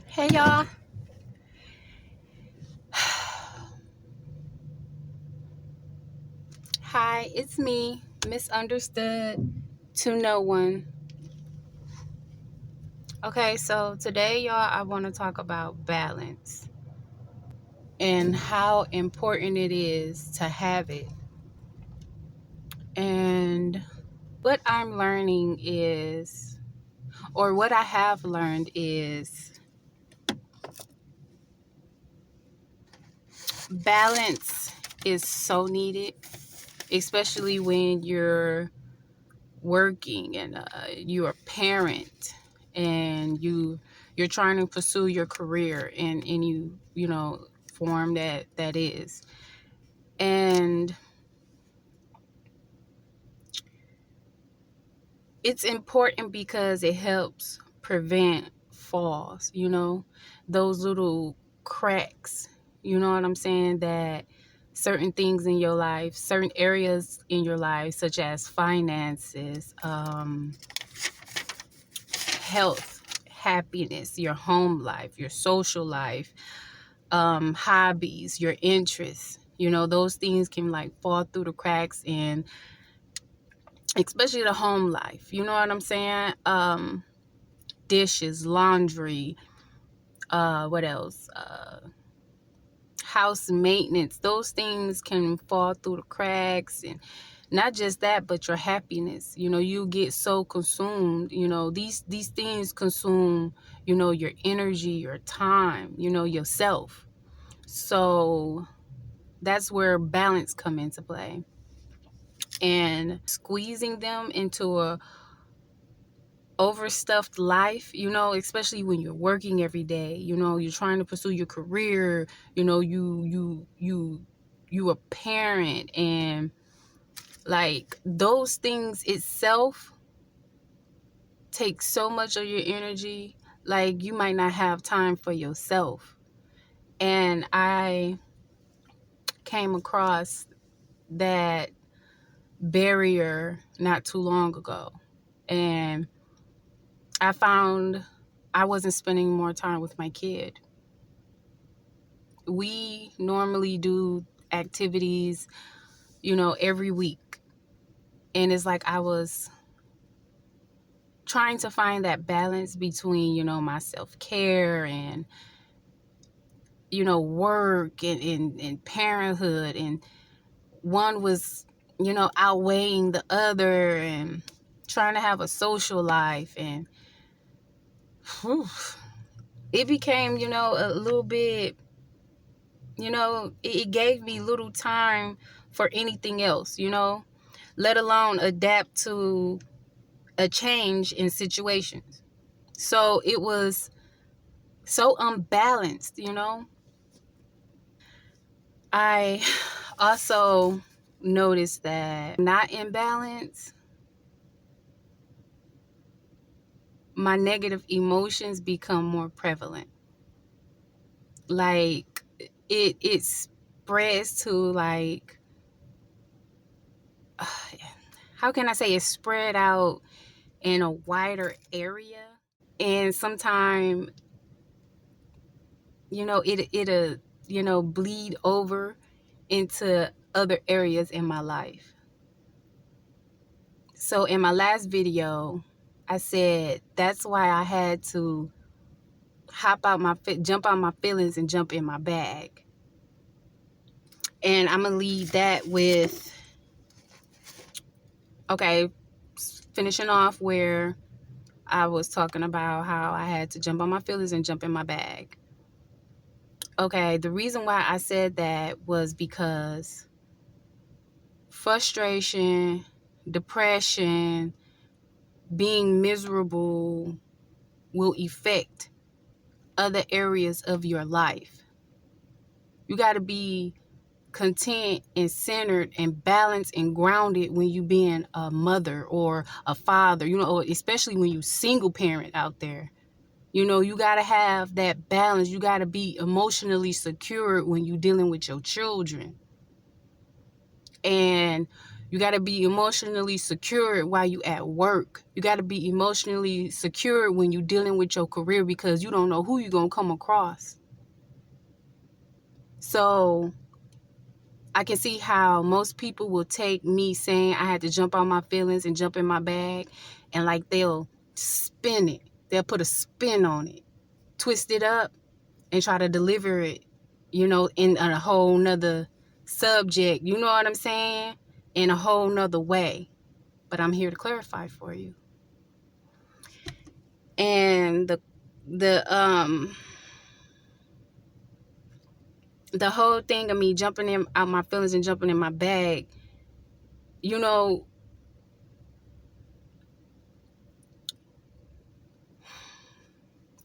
Hey y'all. Hi, it's me, Misunderstood to No One. Okay, so today, y'all, I want to talk about balance and how important it is to have it. And what I'm learning is, or what I have learned is, balance is so needed, especially when you're working and you're a parent and you're trying to pursue your career in any form that is. And it's important because it helps prevent falls, those little cracks, you know what I'm saying, that certain things in your life, certain areas in your life, such as finances, health, happiness, your home life, your social life, hobbies, your interests, those things can like fall through the cracks, and especially the home life, you know what I'm saying? Dishes, laundry, what else? House maintenance, those things can fall through the cracks. And not just that, but your happiness, you get so consumed, these things consume, your energy, your time, yourself. So that's where balance come into play, and squeezing them into a overstuffed life, especially when you're working every day, you're trying to pursue your career, you a parent, and like those things itself take so much of your energy, like you might not have time for yourself. And I came across that barrier not too long ago, and I found I wasn't spending more time with my kid. We normally do activities, every week. And it's like I was trying to find that balance between, my self-care and, work and parenthood. And one was, outweighing the other, and trying to have a social life. And whew, it became, a little bit, it gave me little time for anything else, let alone adapt to a change in situations. So it was so unbalanced, I also noticed that not in balance, my negative emotions become more prevalent. Like it spreads to like, how can I say, it spread out in a wider area. And sometimes, it'll, bleed over into other areas in my life. So in my last video, I said that's why I had to jump out my feelings and jump in my bag. And I'm gonna leave that with, okay, finishing off where I was talking about how I had to jump on my feelings and jump in my bag. Okay, the reason why I said that was because frustration, depression, being miserable will affect other areas of your life. You got to be content and centered and balanced and grounded when you being a mother or a father, or especially when you single parent out there. You got to have that balance. You got to be emotionally secure when you dealing with your children. And you got to be emotionally secure while you at work. You got to be emotionally secure when you're dealing with your career, because you don't know who you're going to come across. So I can see how most people will take me saying I had to jump on my feelings and jump in my bag, and like they'll spin it. They'll put a spin on it, twist it up, and try to deliver it, in a whole nother subject. You know what I'm saying? In a whole nother way. But I'm here to clarify for you. And the whole thing of me jumping in out my feelings and jumping in my bag,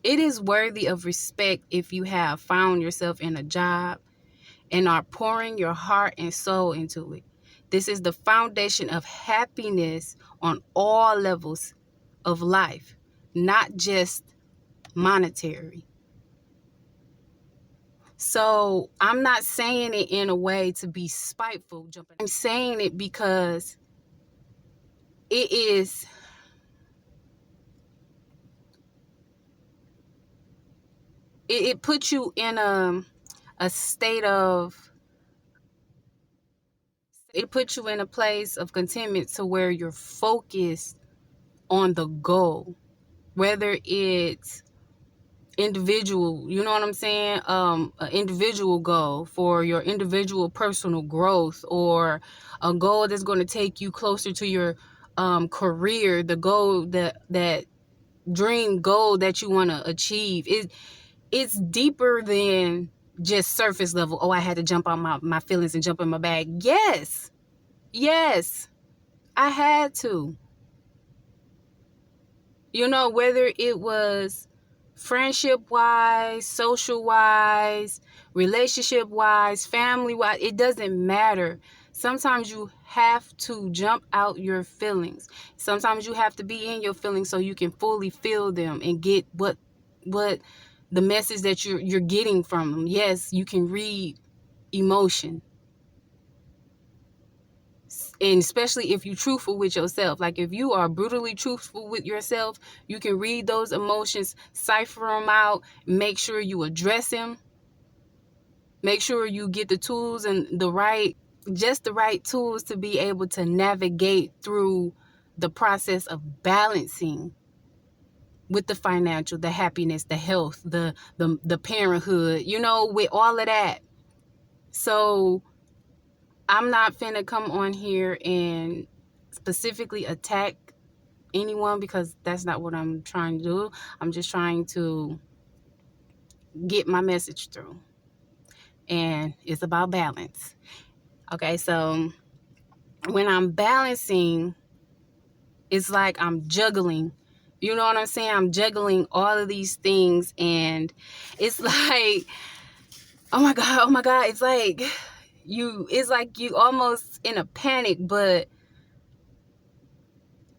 it is worthy of respect if you have found yourself in a job and are pouring your heart and soul into it. This is the foundation of happiness on all levels of life, not just monetary. So I'm not saying it in a way to be spiteful. I'm saying it because it puts you in a state of, it puts you in a place of contentment to where you're focused on the goal, whether it's individual, you know what I'm saying? An individual goal for your individual personal growth, or a goal that's going to take you closer to your career, the goal that dream goal that you want to achieve. It's deeper than just surface level. Oh, I had to jump out my feelings and jump in my bag. Yes, I had to. Whether it was friendship wise, social wise, relationship wise, family wise, it doesn't matter. Sometimes you have to jump out your feelings. Sometimes you have to be in your feelings so you can fully feel them and get what the message that you're getting from them. Yes, you can read emotion. And especially if you're truthful with yourself. Like if you are brutally truthful with yourself, you can read those emotions, cipher them out, make sure you address them, make sure you get the tools and the right tools to be able to navigate through the process of balancing with the financial, the happiness, the health, the parenthood, with all of that. So I'm not finna come on here and specifically attack anyone, because that's not what I'm trying to do. I'm just trying to get my message through. And it's about balance. Okay, so when I'm balancing, it's like I'm juggling. You know what I'm saying? I'm juggling all of these things, and it's like, oh my God. It's like you almost in a panic, but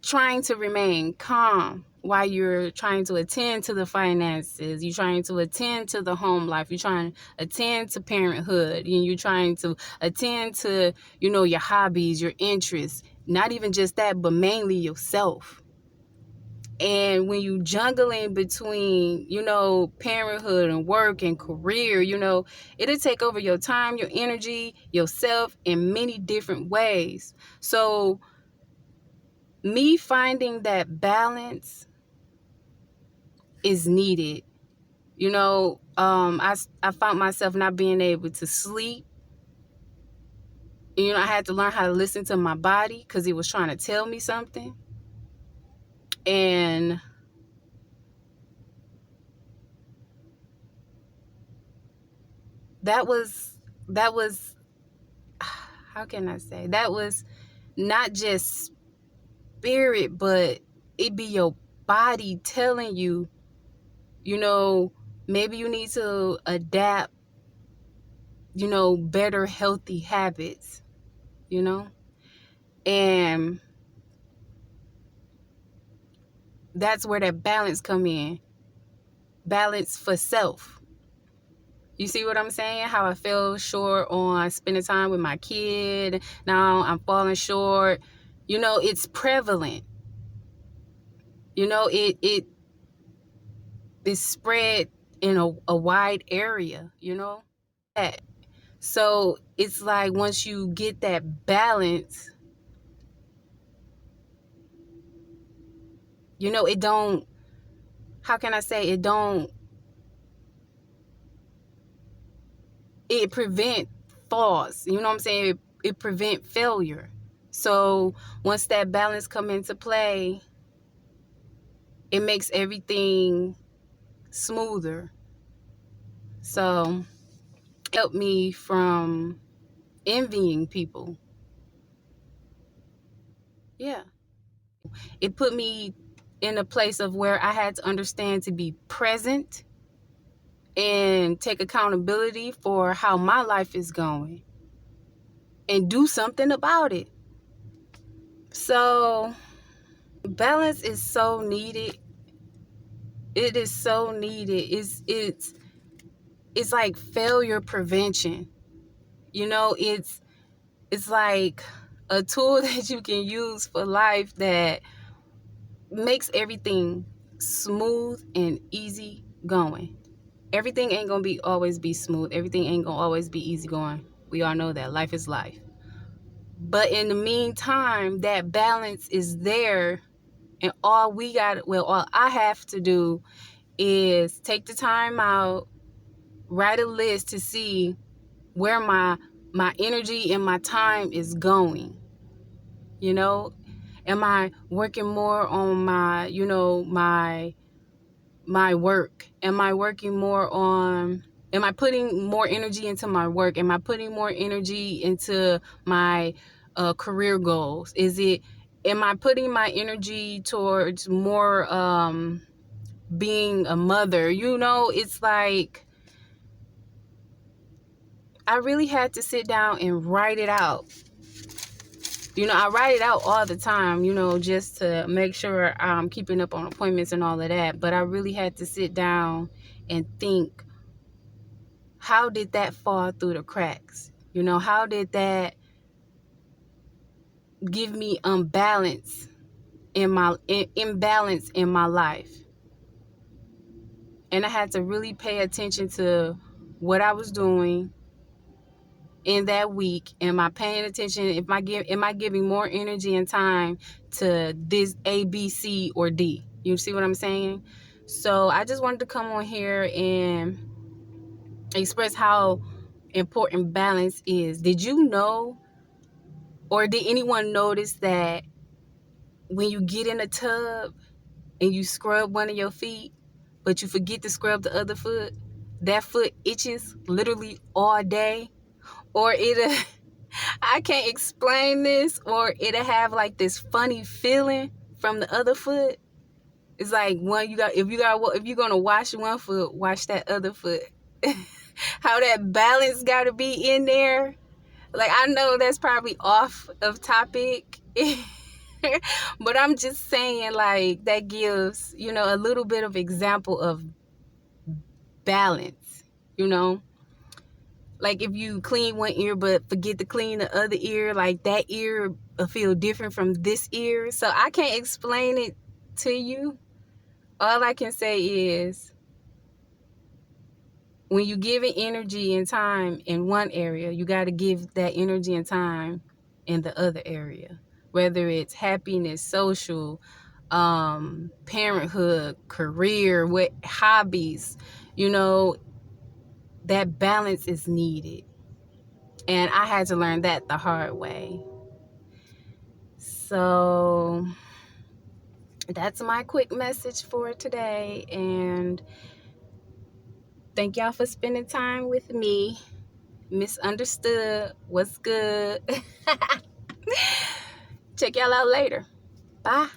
trying to remain calm while you're trying to attend to the finances, you're trying to attend to the home life, you're trying to attend to parenthood, and you're trying to attend to, your hobbies, your interests, not even just that, but mainly yourself. And when you juggling between, parenthood and work and career, it'll take over your time, your energy, yourself in many different ways. So me finding that balance is needed. I found myself not being able to sleep. I had to learn how to listen to my body because it was trying to tell me something. And that was how can I say? That was not just spirit, but it be your body telling you, maybe you need to adapt, better healthy habits, and that's where that balance come in. Balance for self, You see what I'm saying? How I fell short on spending time with my kid. Now I'm falling short. You know, it's prevalent. You know, it is spread in a wide area, you know? So it's like once you get that balance, you know, it don't, how can I say, it prevent falls. You know what I'm saying? It prevent failure. So once that balance come into play, it makes everything smoother. So it helped me from envying people. Yeah. It put me in a place of where I had to understand to be present and take accountability for how my life is going and do something about it. So balance is so needed. It is so needed. It's like failure prevention. You know, it's like a tool that you can use for life that makes everything smooth and easy going. Everything ain't gonna be always be smooth. Everything ain't gonna always be easy going. We all know that life is life. But in the meantime, that balance is there, and all I have to do is take the time out, write a list to see where my energy and my time is going. You know, am I working more on my, you know, my work? Am I working more on, am I putting more energy into my work? Am I putting more energy into my career goals? Am I putting my energy towards more being a mother? You know, it's like I really had to sit down and write it out. You know, I write it out all the time, you know, just to make sure I'm keeping up on appointments and all of that. But I really had to sit down and think, how did that fall through the cracks? You know, how did that give me imbalance in my life? And I had to really pay attention to what I was doing in that week. Am I paying attention? Am I giving more energy and time to this A, B, C, or D? You see what I'm saying? So I just wanted to come on here and express how important balance is. Did you know, or did anyone notice that when you get in a tub and you scrub one of your feet, but you forget to scrub the other foot, that foot itches literally all day? Or I can't explain this, or it'll have like this funny feeling from the other foot. It's like if you're gonna wash one foot, wash that other foot. How that balance gotta be in there. Like, I know that's probably off of topic. But I'm just saying, like, that gives, you know, a little bit of example of balance, you know. Like, if you clean one ear but forget to clean the other ear, like, that ear will feel different from this ear. So I can't explain it to you. All I can say is, when you give it energy and time in one area, you got to give that energy and time in the other area. Whether it's happiness, social, parenthood, career, what hobbies, you know, that balance is needed. And I had to learn that the hard way. So that's my quick message for today. And thank y'all for spending time with me. Misunderstood. What's good? Check y'all out later. Bye.